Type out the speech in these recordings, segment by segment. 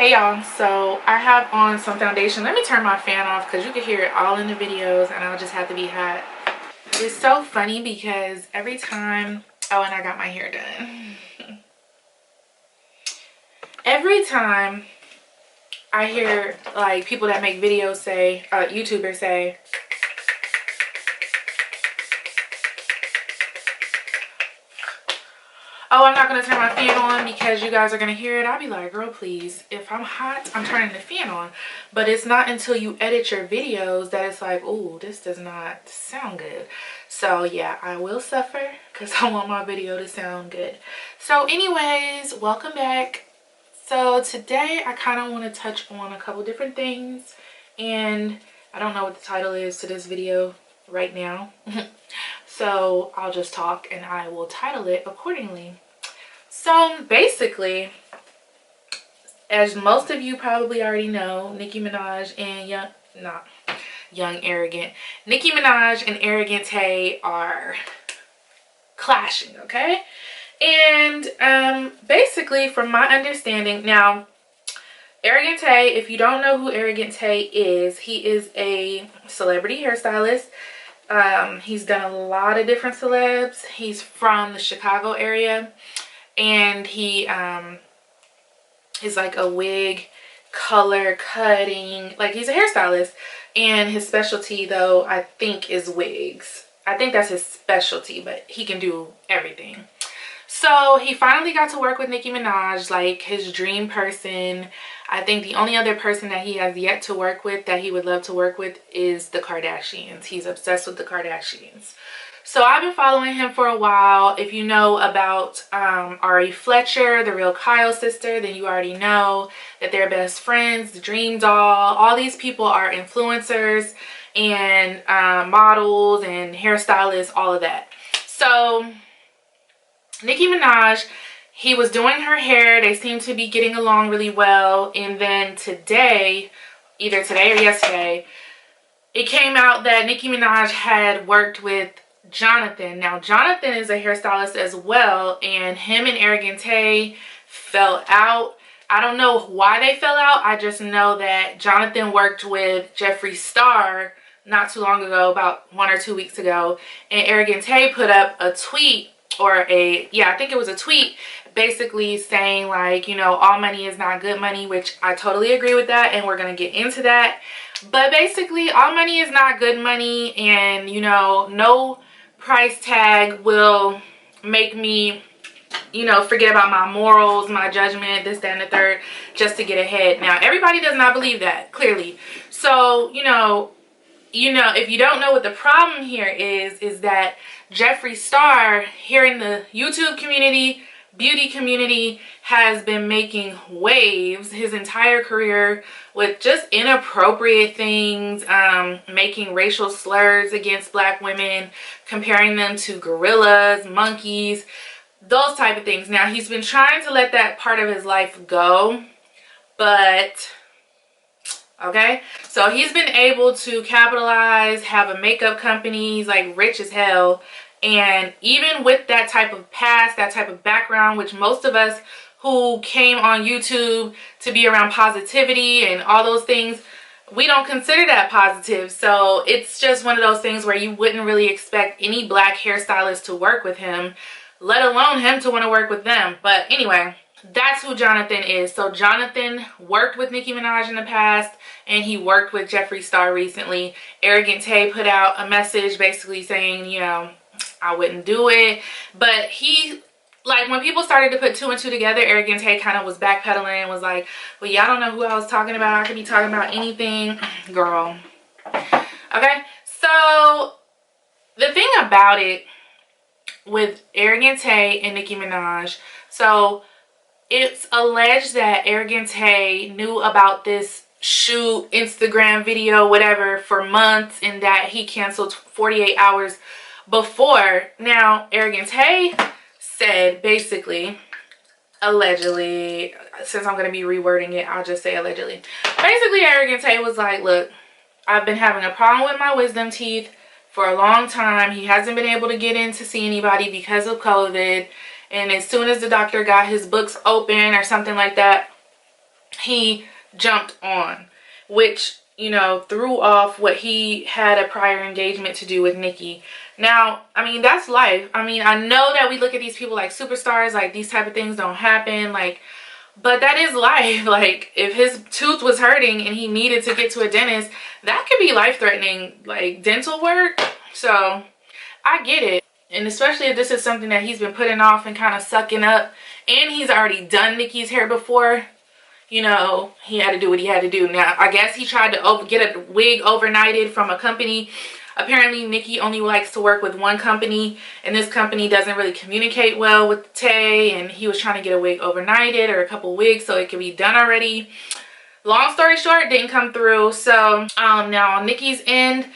Hey y'all, so I have on some foundation. Let me turn my fan off because you can hear it all in the videos and I'll just have to be hot. It's so funny because every time, oh, and I got my hair done. Every time I hear like people that make videos say, YouTubers say, oh, I'm not going to turn my fan on because you guys are going to hear it. I'll be like, girl, please. If I'm hot, I'm turning the fan on. But it's not until you edit your videos that it's like, oh, this does not sound good. So, yeah, I will suffer because I want my video to sound good. So, anyways, welcome back. So, today I kind of want to touch on a couple different things. And I don't know what the title is to this video right now. So, I'll just talk and I will title it accordingly. So basically, as most of you probably already know, Nicki Minaj and Nicki Minaj and Arrogant Tae are clashing, okay? And basically, from my understanding, now Arrogant Tae, if you don't know who Arrogant Tae is, he is a celebrity hairstylist. He's done a lot of different celebs. He's from the Chicago area. And he is like a wig color cutting, like he's a hairstylist, and his specialty though I think is wigs. I think that's his specialty, but he can do everything. So he finally got to work with Nicki Minaj, like his dream person. I think the only other person that he has yet to work with that he would love to work with is the Kardashians. He's obsessed with the Kardashians. So I've been following him for a while. If you know about Ari Fletcher, the Real Kyle sister, then you already know that they're best friends, the Dream Doll. All these people are influencers and models and hairstylists, all of that. So Nicki Minaj, he was doing her hair. They seem to be getting along really well. And then today, either today or yesterday, it came out that Nicki Minaj had worked with Jonathan. Now Jonathan is a hairstylist as well, and him and Arrogant Tae fell out. I don't know why they fell out. I just know that Jonathan worked with Jeffree Star not too long ago, about 1 or 2 weeks ago, and Arrogant Tae put up a tweet, or I think it was a tweet, basically saying like, you know, all money is not good money, which I totally agree with that, and we're gonna get into that. But basically, all money is not good money, and you know, no price tag will make me, you know, forget about my morals, my judgment, this, that, and the third, just to get ahead. Now, everybody does not believe that, clearly. So, you know, if you don't know what the problem here is that Jeffree Star here in the YouTube community, beauty community, has been making waves his entire career with just inappropriate things, making racial slurs against black women, comparing them to gorillas, monkeys, those type of things. Now, he's been trying to let that part of his life go, but okay, so he's been able to capitalize, have a makeup company, he's like rich as hell. And even with that type of past, that type of background, which most of us who came on YouTube to be around positivity and all those things, we don't consider that positive. So it's just one of those things where you wouldn't really expect any black hairstylist to work with him, let alone him to want to work with them. But anyway, that's who Jonathan is. So Jonathan worked with Nicki Minaj in the past, and he worked with Jeffree Star recently. Arrogant Tae put out a message basically saying, you know, I wouldn't do it. But he, like, when people started to put 2 and 2 together, Arrogant Tae kind of was backpedaling and was like, well, y'all don't know who I was talking about. I could be talking about anything. Girl. Okay, so the thing about it with Arrogant Tae and Nicki Minaj, so it's alleged that Arrogant Tae knew about this shoot, Instagram video, whatever, for months, and that he canceled 48 hours before. Now, Arrogant Tae said, basically, allegedly, since I'm going to be rewording it, I'll just say allegedly. Basically, Arrogant Tae was like, look, I've been having a problem with my wisdom teeth for a long time. He hasn't been able to get in to see anybody because of COVID. And as soon as the doctor got his books open or something like that, he jumped on, which, you know, threw off what he had a prior engagement to do with Nicki. Now, I mean, that's life. I mean, I know that we look at these people like superstars, like these type of things don't happen, like, but that is life. Like, if his tooth was hurting and he needed to get to a dentist, that could be life-threatening, like dental work. So I get it. And especially if this is something that he's been putting off and kind of sucking up, and he's already done Nicki's hair before, you know, he had to do what he had to do. Now, I guess he tried to get a wig overnighted from a company. Apparently, Nicki only likes to work with one company, and this company doesn't really communicate well with Tae, and he was trying to get a wig overnighted or a couple wigs so it could be done already. Long story short, didn't come through. So now on Nicki's end,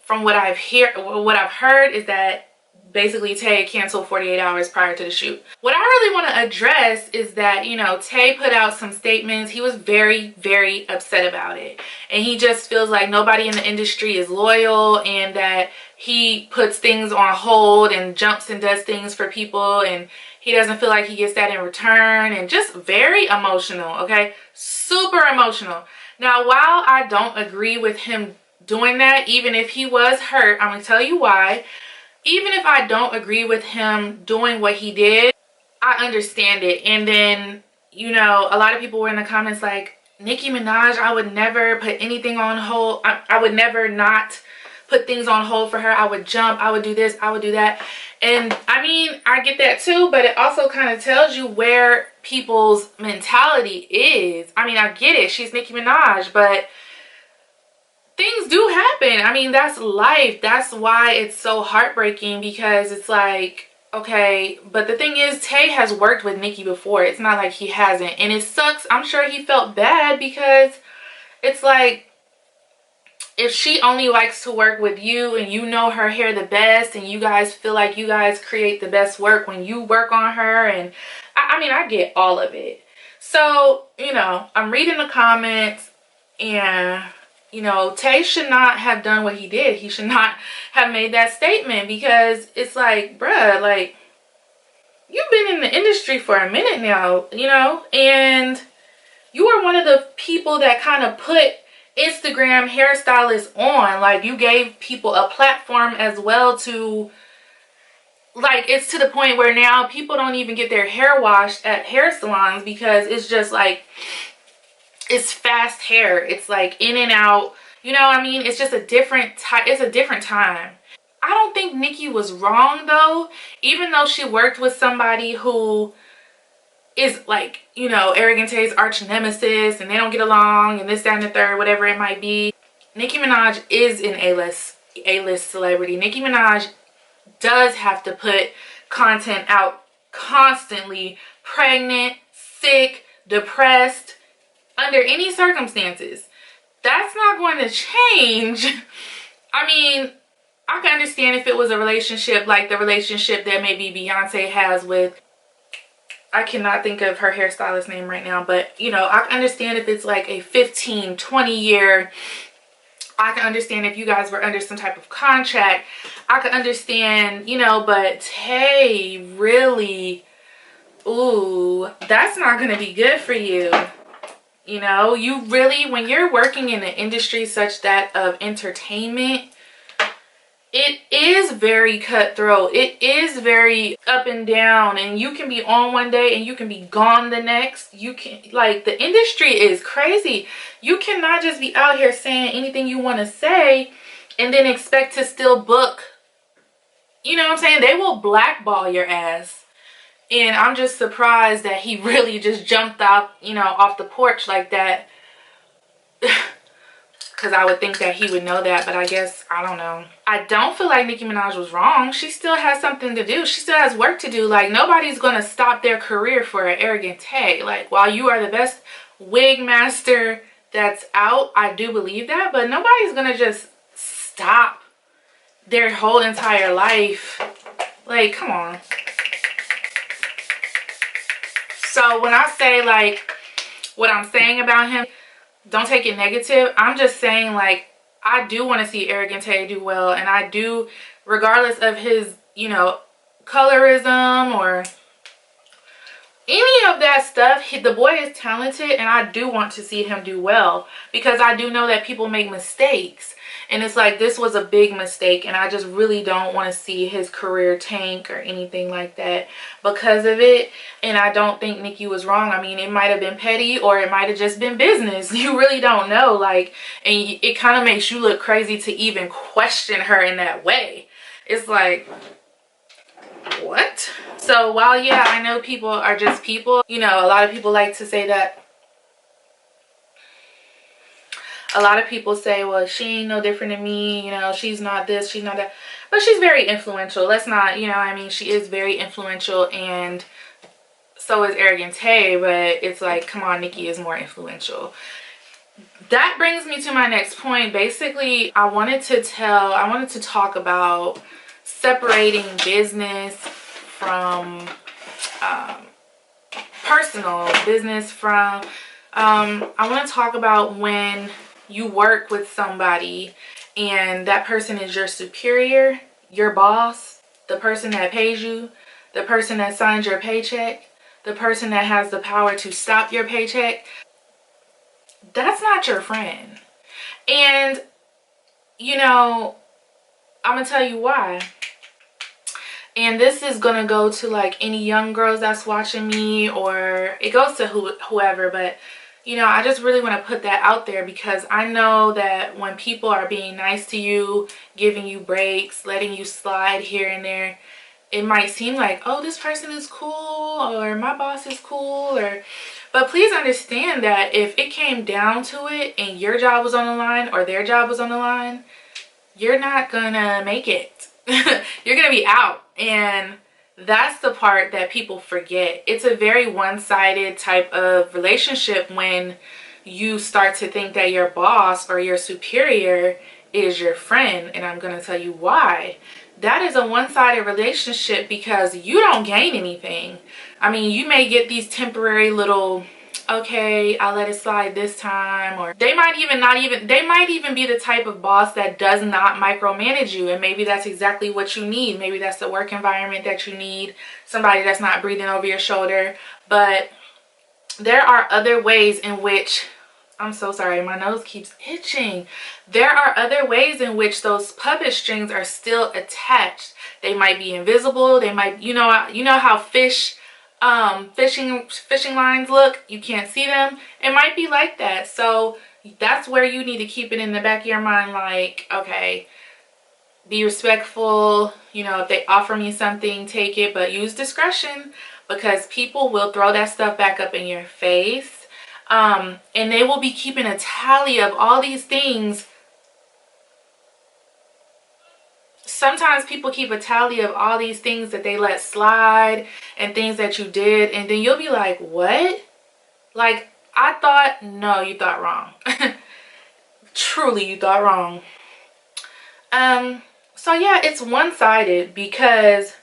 from what I've heard is that basically Tae canceled 48 hours prior to the shoot. What I really want to address is that, you know, Tae put out some statements. He was very, very upset about it. And he just feels like nobody in the industry is loyal, and that he puts things on hold and jumps and does things for people, and he doesn't feel like he gets that in return, and just very emotional, okay? Super emotional. Now, while I don't agree with him doing that, even if he was hurt, I'm going to tell you why. Even if I don't agree with him doing what he did, I understand it. And then, you know, a lot of people were in the comments like, Nicki Minaj, I would never put anything on hold. I would never not put things on hold for her. I would jump. I would do this. I would do that. And I mean, I get that too, but it also kind of tells you where people's mentality is. I mean, I get it. She's Nicki Minaj, but things do happen. I mean, that's life. That's why it's so heartbreaking, because it's like, okay, but the thing is, Tae has worked with Nicki before. It's not like he hasn't. And it sucks. I'm sure he felt bad, because it's like, if she only likes to work with you and you know her hair the best, and you guys feel like you guys create the best work when you work on her, and I mean, I get all of it. So, you know, I'm reading the comments, and you know, Tae should not have done what he did. He should not have made that statement, because it's like, bruh, like, you've been in the industry for a minute now, you know, and you are one of the people that kind of put Instagram hairstylists on. Like, you gave people a platform as well to, like, it's to the point where now people don't even get their hair washed at hair salons, because it's just like, it's fast hair. It's like in and out. You know what I mean? It's just a different type. It's a different time. I don't think Nicki was wrong though. Even though she worked with somebody who is like, you know, Arrogant Tae's arch nemesis, and they don't get along, and this, that, and the third, whatever it might be. Nicki Minaj is an A-list celebrity. Nicki Minaj does have to put content out constantly. Pregnant, sick, depressed, under any circumstances. That's not going to change. I mean, I can understand if it was a relationship like the relationship that maybe Beyonce has with, I cannot think of her hairstylist name right now, but you know, I can understand if it's like a 15, 20 year, I can understand if you guys were under some type of contract. I can understand, you know, but Tae, really, ooh, that's not going to be good for you. You know, you really, when you're working in an industry such that of entertainment, it is very cutthroat. It is very up and down, and you can be on one day and you can be gone the next. You can, like, the industry is crazy. You cannot just be out here saying anything you want to say and then expect to still book. You know what I'm saying? They will blackball your ass. And I'm just surprised that he really just jumped out, you know, off the porch like that. Because I would think that he would know that, but I guess, I don't know. I don't feel like Nicki Minaj was wrong. She still has something to do. She still has work to do. Like, nobody's going to stop their career for an Arrogant Tae. Like, while you are the best wig master that's out, I do believe that. But nobody's going to just stop their whole entire life. Like, come on. So when I say, like, what I'm saying about him, don't take it negative. I'm just saying, like, I do want to see Arrogant Tae do well. And I do, regardless of his, you know, colorism or, any of that stuff, the boy is talented, and I do want to see him do well, because I do know that people make mistakes, and it's like, this was a big mistake, and I just really don't want to see his career tank or anything like that because of it. And I don't think Nicki was wrong. I mean, it might have been petty, or it might have just been business. You really don't know. Like, and it kind of makes you look crazy to even question her in that way. It's like, what? So while, yeah, I know people are just people, you know, a lot of people like to say that. A lot of people say, well, she ain't no different than me, you know, she's not this, she's not that. But she's very influential. Let's not, you know, I mean, she is very influential, and so is Arrogant Tae, but it's like, come on, Nicki is more influential. That brings me to my next point. Basically, I wanted to talk about separating business from personal, business from, I want to talk about when you work with somebody and that person is your superior, your boss, the person that pays you, the person that signs your paycheck, the person that has the power to stop your paycheck. That's not your friend. And, you know, I'm gonna tell you why. And this is gonna go to like any young girls that's watching me, or it goes to whoever, but you know, I just really want to put that out there, because I know that when people are being nice to you, giving you breaks, letting you slide here and there, it might seem like, oh, this person is cool, or my boss is cool, or, but please understand that if it came down to it and your job was on the line or their job was on the line, you're not gonna make it. You're gonna be out. And that's the part that people forget. It's a very one-sided type of relationship when you start to think that your boss or your superior is your friend. And I'm going to tell you why. That is a one-sided relationship, because you don't gain anything. I mean, you may get these temporary little, okay, I'll let it slide this time, or they might even be the type of boss that does not micromanage you, and maybe that's exactly what you need. Maybe that's the work environment that you need, somebody that's not breathing over your shoulder. But there are other ways in which, I'm so sorry, my nose keeps itching. There are other ways in which those puppet strings are still attached. They might be invisible. They might, you know how fishing lines look, you can't see them. It might be like that. So that's where you need to keep it in the back of your mind, like, okay, be respectful. You know, if they offer me something, take it, but use discretion, because people will throw that stuff back up in your face. And they will be keeping a tally of all these things. Sometimes people keep a tally of all these things that they let slide and things that you did, and then you'll be like, what? Like, I thought, no, you thought wrong. Truly, you thought wrong. So yeah, it's one-sided, because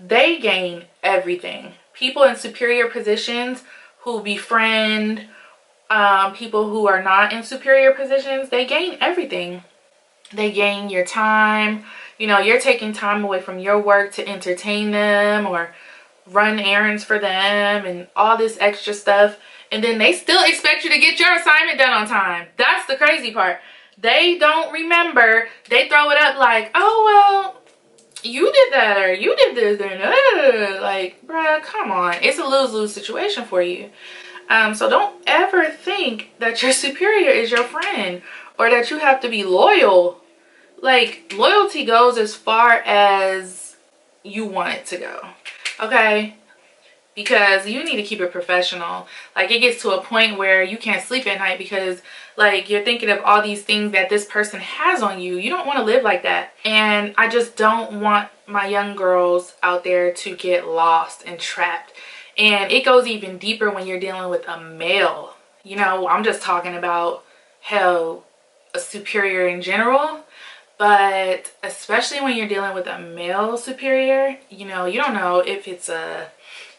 they gain everything. People in superior positions who befriend people who are not in superior positions, they gain everything. They gain your time. You know, you're taking time away from your work to entertain them or run errands for them and all this extra stuff. And then they still expect you to get your assignment done on time. That's the crazy part. They don't remember. They throw it up like, oh, well, you did that, or you did this, and like, bruh, come on. It's a lose-lose situation for you. So don't ever think that your superior is your friend, or that you have to be loyal. Like, loyalty goes as far as you want it to go, okay? Because you need to keep it professional. Like, it gets to a point where you can't sleep at night because, like, you're thinking of all these things that this person has on you. You don't want to live like that. And I just don't want my young girls out there to get lost and trapped. And it goes even deeper when you're dealing with a male. You know, I'm just talking about, hell, a superior in general. But especially when you're dealing with a male superior, you know, you don't know if it's a,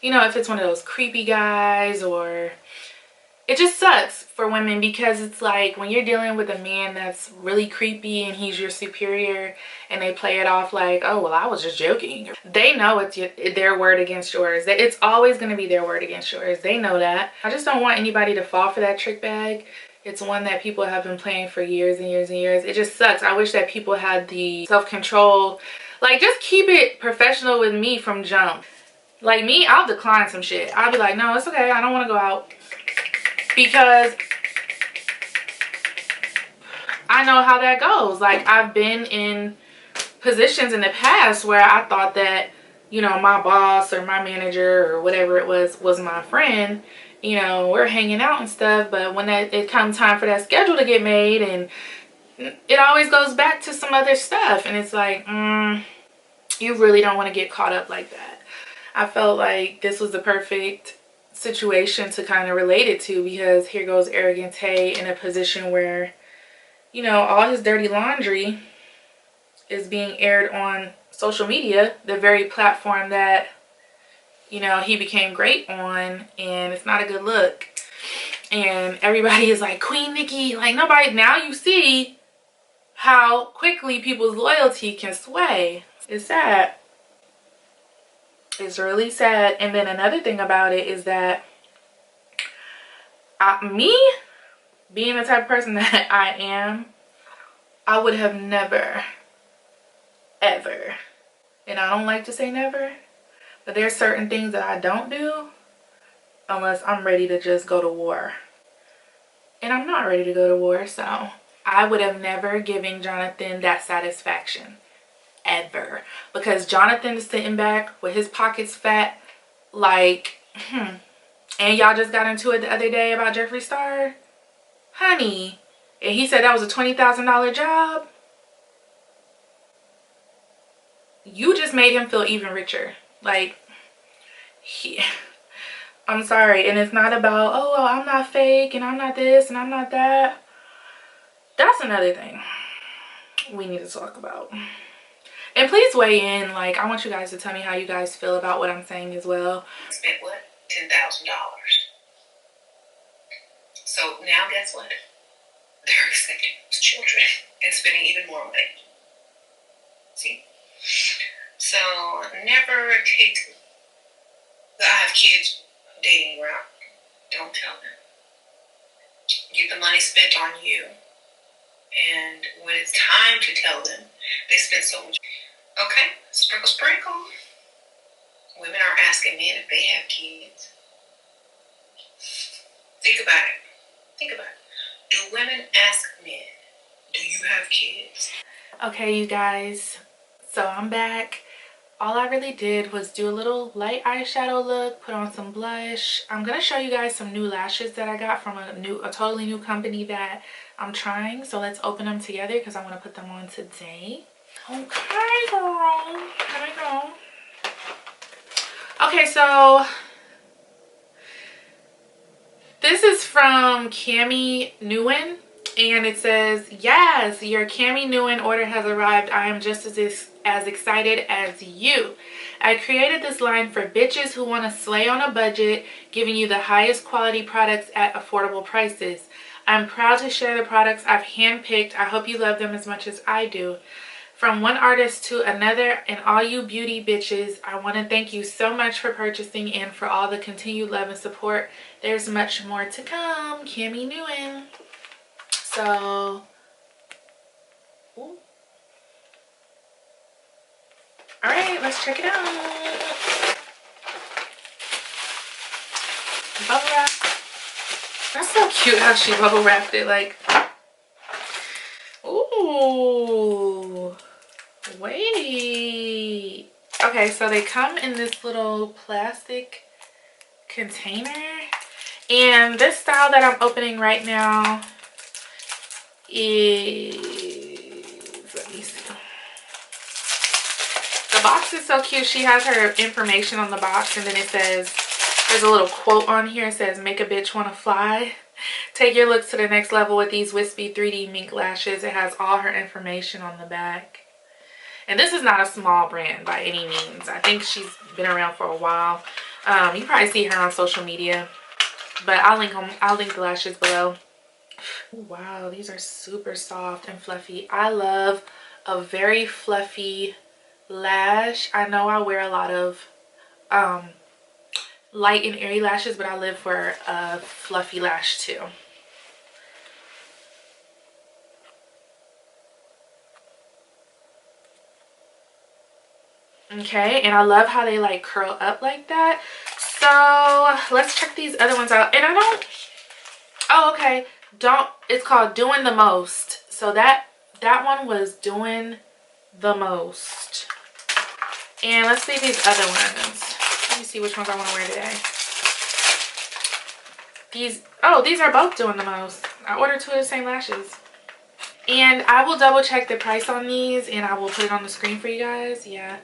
you know, if it's one of those creepy guys, or it just sucks for women, because it's like when you're dealing with a man that's really creepy and he's your superior and they play it off like, oh, well, I was just joking. They know it's their word against yours. It's always going to be their word against yours. They know that. I just don't want anybody to fall for that trick bag. It's one that people have been playing for years and years and years. It just sucks. I wish that people had the self-control. Like, just keep it professional with me from jump. Like me, I'll decline some shit. I'll be like, no, it's okay. I don't want to go out. Because I know how that goes. Like, I've been in positions in the past where I thought that, you know, my boss or my manager or whatever it was my friend. You know, we're hanging out and stuff, but when it comes time for that schedule to get made, and it always goes back to some other stuff, and it's like, you really don't want to get caught up like that. I felt like this was the perfect situation to kind of relate it to, because here goes arrogant Tae in a position where, you know, all his dirty laundry is being aired on social media, the very platform that, you know, he became great on, and it's not a good look. And everybody is like, Queen Nicki, like, nobody, now you see how quickly people's loyalty can sway. It's sad. It's really sad. And then another thing about it is that me being the type of person that I am, I would have never, ever, and I don't like to say never, but there's certain things that I don't do unless I'm ready to just go to war. And I'm not ready to go to war, so I would have never given Jonathan that satisfaction. Ever. Because Jonathan is sitting back with his pockets fat, like, and y'all just got into it the other day about Jeffree Star, honey, and he said that was a $20,000 job. You just made him feel even richer. Like, I'm sorry, and it's not about, oh, well, I'm not fake and I'm not this and I'm not that. That's another thing we need to talk about. And please weigh in. Like, I want you guys to tell me how you guys feel about what I'm saying as well. Spent what? $10,000. So now guess what? They're accepting those children and spending even more money. See? So never take, I have kids dating around. Don't tell them. Get the money spent on you. And when it's time to tell them, they spent so much. Okay, sprinkle, sprinkle. Women are asking men if they have kids. Think about it. Think about it. Do women ask men, do you have kids? Okay, you guys. So I'm back. All I really did was do a little light eyeshadow look, put on some blush. I'm going to show you guys some new lashes that I got from a totally new company that I'm trying. So let's open them together because I want to put them on today. Okay, girl. Here we go. Okay, so this is from CAMMY NGUYEN, and it says, yes, your CAMMY NGUYEN order has arrived. I am just as excited as you. I created this line for bitches who want to slay on a budget, giving you the highest quality products at affordable prices. I'm proud to share the products I've handpicked. I hope you love them as much as I do. From one artist to another, and all you beauty bitches, I want to thank you so much for purchasing and for all the continued love and support. There's much more to come. CAMMY NGUYEN. So, ooh. All right, let's check it out. Bubble wrap. That's so cute how she bubble wrapped it. Like, ooh. Wait. Okay, so they come in this little plastic container. And this style that I'm opening right now is, let me see. The box is so cute. She has her information on the box, and then it says, there's a little quote on here. It says, make a bitch wanna fly. Take your looks to the next level with these wispy 3D mink lashes. It has all her information on the back. And this is not a small brand by any means. I think she's been around for a while. You probably see her on social media. But I'll link the lashes below. Wow, these are super soft and fluffy. I love a very fluffy lash. I know I wear a lot of light and airy lashes, but I live for a fluffy lash too. Okay, and I love how they like curl up like that. So let's check these other ones out. And I don't, oh, okay, don't, it's called Doing the Most. So that one was Doing the Most. And let's see these other ones. Let me see which ones I want to wear today. These are both Doing the Most. I ordered 2 of the same lashes. And I will double check the price on these and I will put it on the screen for you guys. Yeah.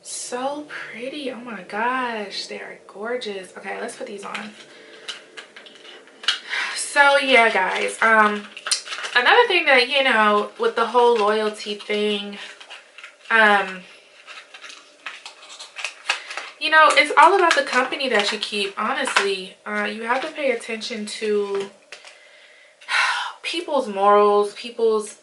So pretty. Oh my gosh. They are gorgeous. Okay, let's put these on. So yeah, guys. Another thing that, you know, with the whole loyalty thing, you know, it's all about the company that you keep, honestly. You have to pay attention to people's morals, people's,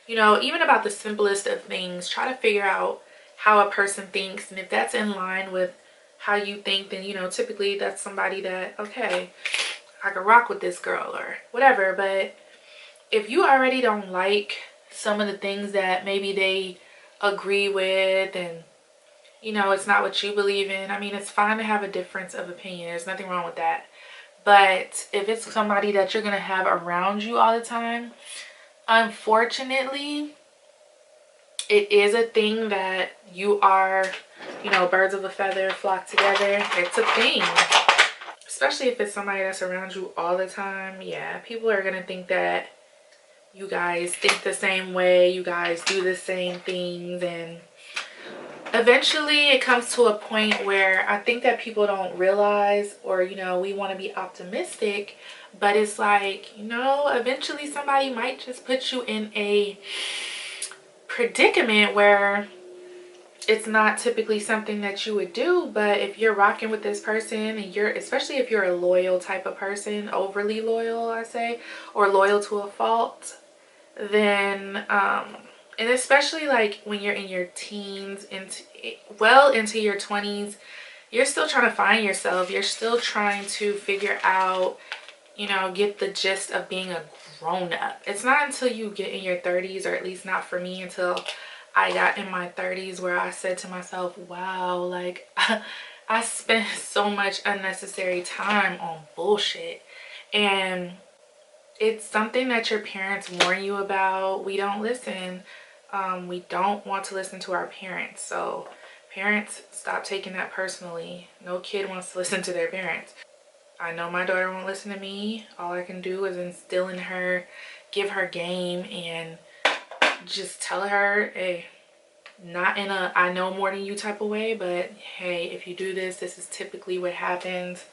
you know, even about the simplest of things. Try to figure out how a person thinks, and if that's in line with how you think, then, you know, typically that's somebody that, okay, I could rock with this girl or whatever. But if you already don't like some of the things that maybe they agree with, and you know, it's not what you believe in, I mean, it's fine to have a difference of opinion. There's nothing wrong with that. But if it's somebody that you're going to have around you all the time, unfortunately, it is a thing that you are, you know, birds of a feather flock together. It's a thing. Especially if it's somebody that's around you all the time. Yeah, people are going to think that you guys think the same way. You guys do the same things. And eventually it comes to a point where I think that people don't realize, or, you know, we want to be optimistic, but it's like, you know, eventually somebody might just put you in a predicament where it's not typically something that you would do. But if you're rocking with this person and you're, especially if you're a loyal type of person, overly loyal, I say, or loyal to a fault, then and especially like when you're in your teens, into your 20s, you're still trying to find yourself. You're still trying to figure out, you know, get the gist of being a grown up. It's not until you get in your 30s, or at least not for me, until I got in my 30s, where I said to myself, wow, like I spent so much unnecessary time on bullshit. And it's something that your parents warn you about. We don't listen. We don't want to listen to our parents. So parents, stop taking that personally. No kid wants to listen to their parents. I know my daughter won't listen to me. All I can do is instill in her, give her game, and just tell her, hey, not in a I know more than you type of way, but hey, if you do this, this is typically what happens.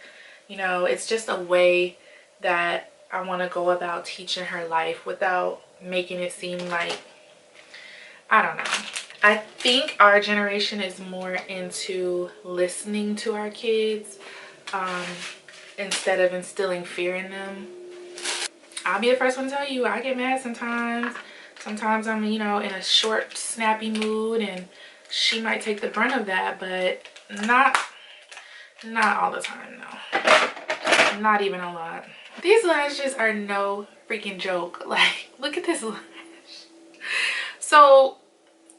You know, it's just a way that I want to go about teaching her life without making it seem like, I don't know. I think our generation is more into listening to our kids instead of instilling fear in them. I'll be the first one to tell you, I get mad sometimes. Sometimes I'm, you know, in a short, snappy mood, and she might take the brunt of that, but not all the time, no. Not even a lot. These lashes are no freaking joke. Like, look at this lash. So,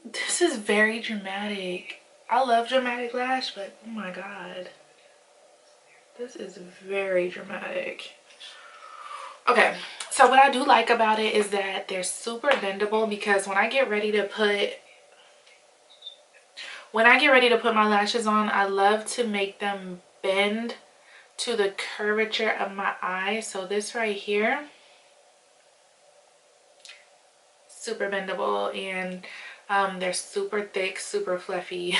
this is very dramatic. I love dramatic lash, but oh my god. This is very dramatic. Okay, so what I do like about it is that they're super bendable, because when I get ready to put my lashes on, I love to make them bend to the curvature of my eye. So this right here, super bendable, and they're super thick, super fluffy.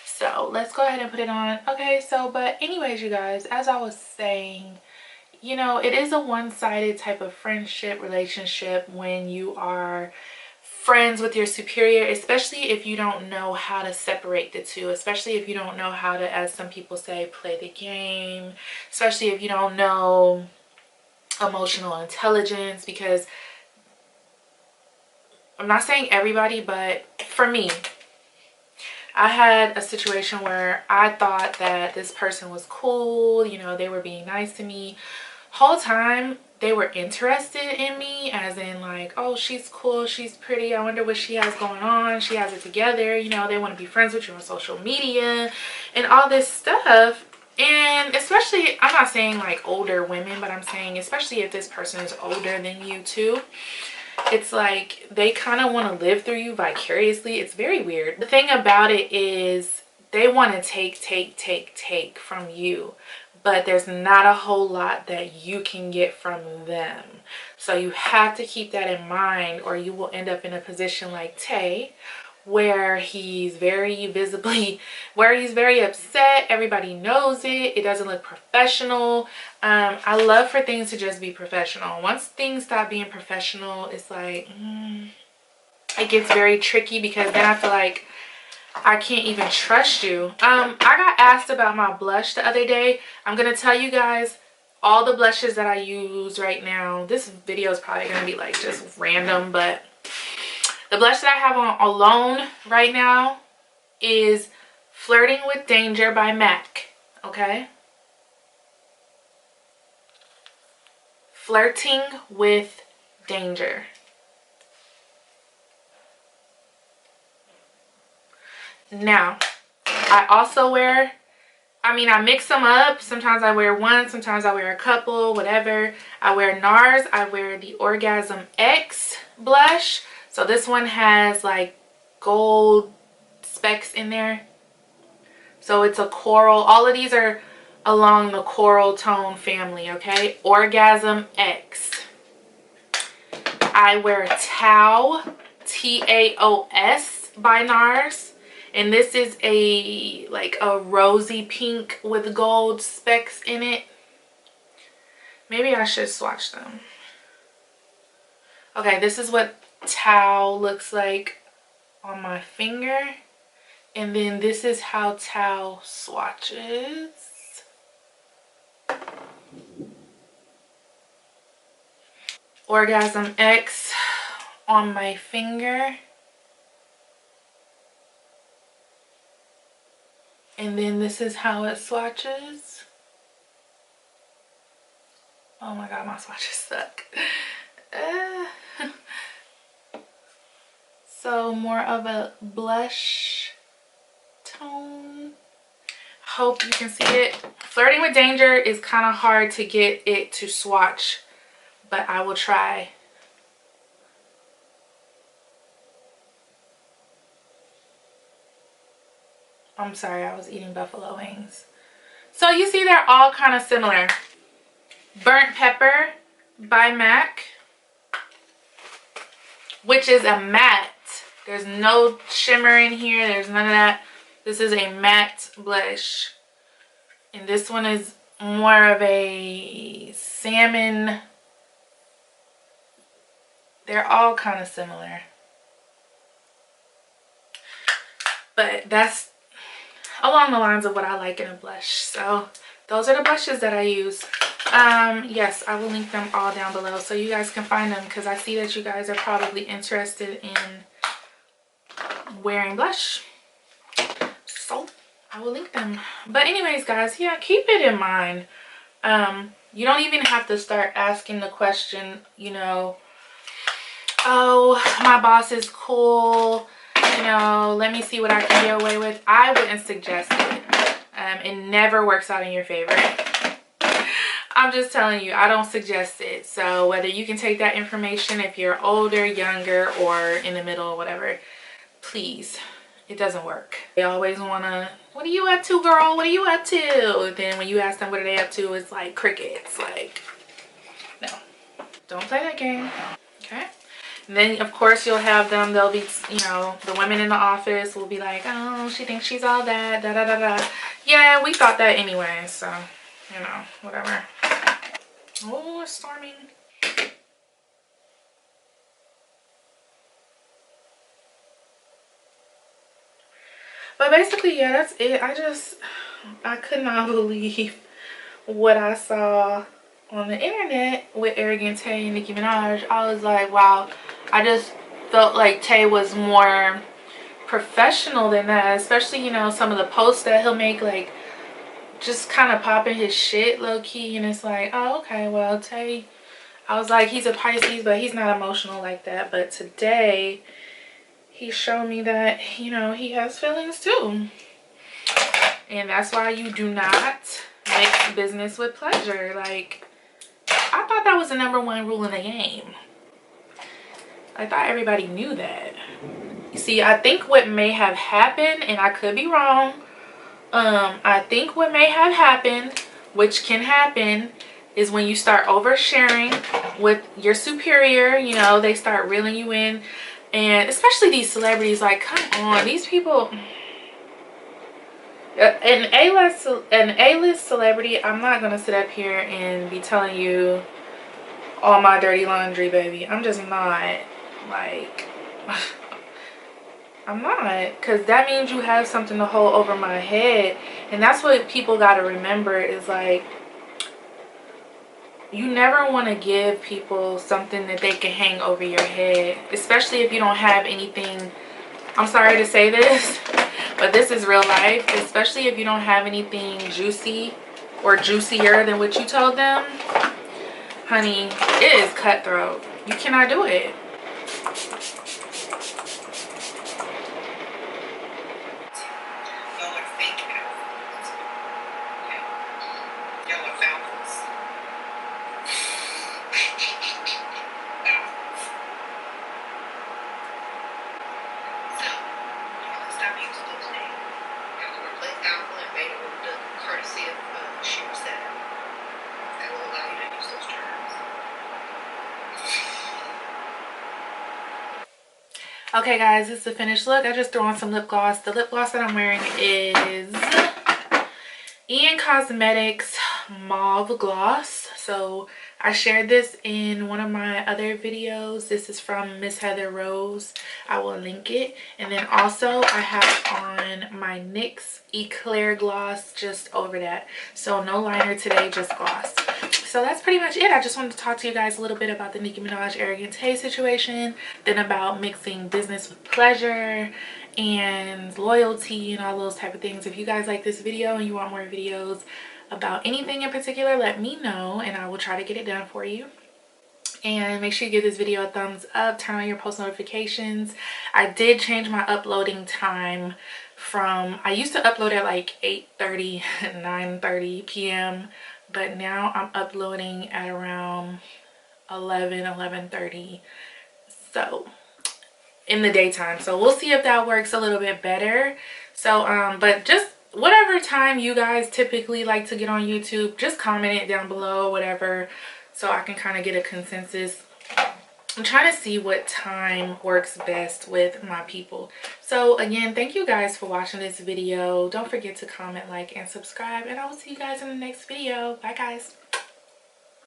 So let's go ahead and put it on. Okay, so but anyways, you guys, as I was saying, you know, it is a one-sided type of friendship relationship when you are friends with your superior, especially if you don't know how to separate the two, especially if you don't know how to, as some people say, play the game, especially if you don't know emotional intelligence. Because I'm not saying everybody, but for me, I had a situation where I thought that this person was cool, you know, they were being nice to me. Whole time they were interested in me, as in like, oh, she's cool, she's pretty, I wonder what she has going on, she has it together, you know, they want to be friends with you on social media and all this stuff. And especially, I'm not saying like older women, but I'm saying especially if this person is older than you too, it's like they kind of want to live through you vicariously. It's very weird. The thing about it is they want to take from you, but there's not a whole lot that you can get from them. So you have to keep that in mind, or you will end up in a position like Tae, where he's very upset. Everybody knows it. It doesn't look professional. I love for things to just be professional. Once things stop being professional, it's like it gets very tricky, because then I feel like I can't even trust you. I got asked about my blush the other day. I'm gonna tell you guys all the blushes that I use right now. This video is probably gonna be like just random, but the blush that I have on alone right now is Flirting with Danger by MAC. Okay? Flirting with Danger. Now, I also wear, I mix them up. Sometimes I wear one, sometimes I wear a couple, whatever. I wear NARS. I wear the Orgasm X blush. So this one has like gold specks in there. So it's a coral. All of these are along the coral tone family, okay? Orgasm X. I wear TAO, TAOS by NARS. And this is a rosy pink with gold specks in it. Maybe I should swatch them. Okay, this is what Tao looks like on my finger. And then this is how Tao swatches. Orgasm X on my finger. And then this is how it swatches. Oh my god, my swatches suck. So more of a blush tone. Hope you can see it. Flirting with Danger is kind of hard to get it to swatch, but I will try. I'm sorry, I was eating buffalo wings. So you see they're all kind of similar. Burnt Pepper by MAC, which is a matte. There's no shimmer in here. There's none of that. This is a matte blush. And this one is more of a salmon. They're all kind of similar. But that's along the lines of what I like in a blush. So those are the blushes that I use. Yes, I will link them all down below so you guys can find them, because I see that you guys are probably interested in wearing blush. So I will link them. But anyways, guys, yeah, keep it in mind. You don't even have to start asking the question, you know, oh, my boss is cool, you know, let me see what I can get away with. I wouldn't suggest it. It never works out in your favor. I'm just telling you, I don't suggest it. So whether you can take that information if you're older, younger, or in the middle or whatever, please, it doesn't work. They always want to, what are you up to, girl? What are you up to? And then when you ask them what are they up to, it's like crickets. Like, no, don't play that game. Okay. And then of course you'll have them, they'll be, you know, the women in the office will be like, oh, she thinks she's all that, da da da da. Yeah, we thought that anyway, so, you know, whatever. Oh, it's storming. But basically, yeah, that's it. I could not believe what I saw on the internet with Arrogant Tae and Nicki Minaj. I was like, wow. I just felt like Tae was more professional than that, especially, you know, some of the posts that he'll make, like just kind of popping his shit low key. And it's like, oh, okay, well, Tae, I was like, he's a Pisces, but he's not emotional like that. But today he showed me that, you know, he has feelings too. And that's why you do not mix business with pleasure. Like, I thought that was the #1 rule in the game. I thought everybody knew that. See, I think what may have happened, and I could be wrong, I think what may have happened, which can happen, is when you start oversharing with your superior, you know, they start reeling you in. And especially these celebrities, like, come on, these people. An A-list celebrity, I'm not gonna sit up here and be telling you all my dirty laundry, baby. I'm just not. Like, I'm not, because that means you have something to hold over my head. And that's what people got to remember, is like, you never want to give people something that they can hang over your head, especially if you don't have anything. I'm sorry to say this, but this is real life. Especially if you don't have anything juicy or juicier than what you told them. Honey, it is cutthroat. You cannot do it. Okay guys, this is the finished look. I just threw on some lip gloss. The lip gloss that I'm wearing is NGUYEN Cosmetics Mauve Gloss. So I shared this in one of my other videos. This is from Miss Heather Rose. I will link it. And then also I have on my NYX Eclair gloss just over that. So no liner today, just gloss. So that's pretty much it. I just wanted to talk to you guys a little bit about the Nicki Minaj Arrogant Tae situation, then about mixing business with pleasure and loyalty and all those type of things. If you guys like this video and you want more videos about anything in particular, let me know and I will try to get it done for you. And make sure you give this video a thumbs up, turn on your post notifications. I did change my uploading time from, I used to upload at like 8:30, 9:30 p.m. but now I'm uploading at around 11:30, so in the daytime. So we'll see if that works a little bit better. So but just whatever time you guys typically like to get on YouTube, just comment it down below, whatever, so I can kind of get a consensus. I'm trying to see what time works best with my people. So again, thank you guys for watching this video. Don't forget to comment, like, and subscribe, and I will see you guys in the next video. Bye guys.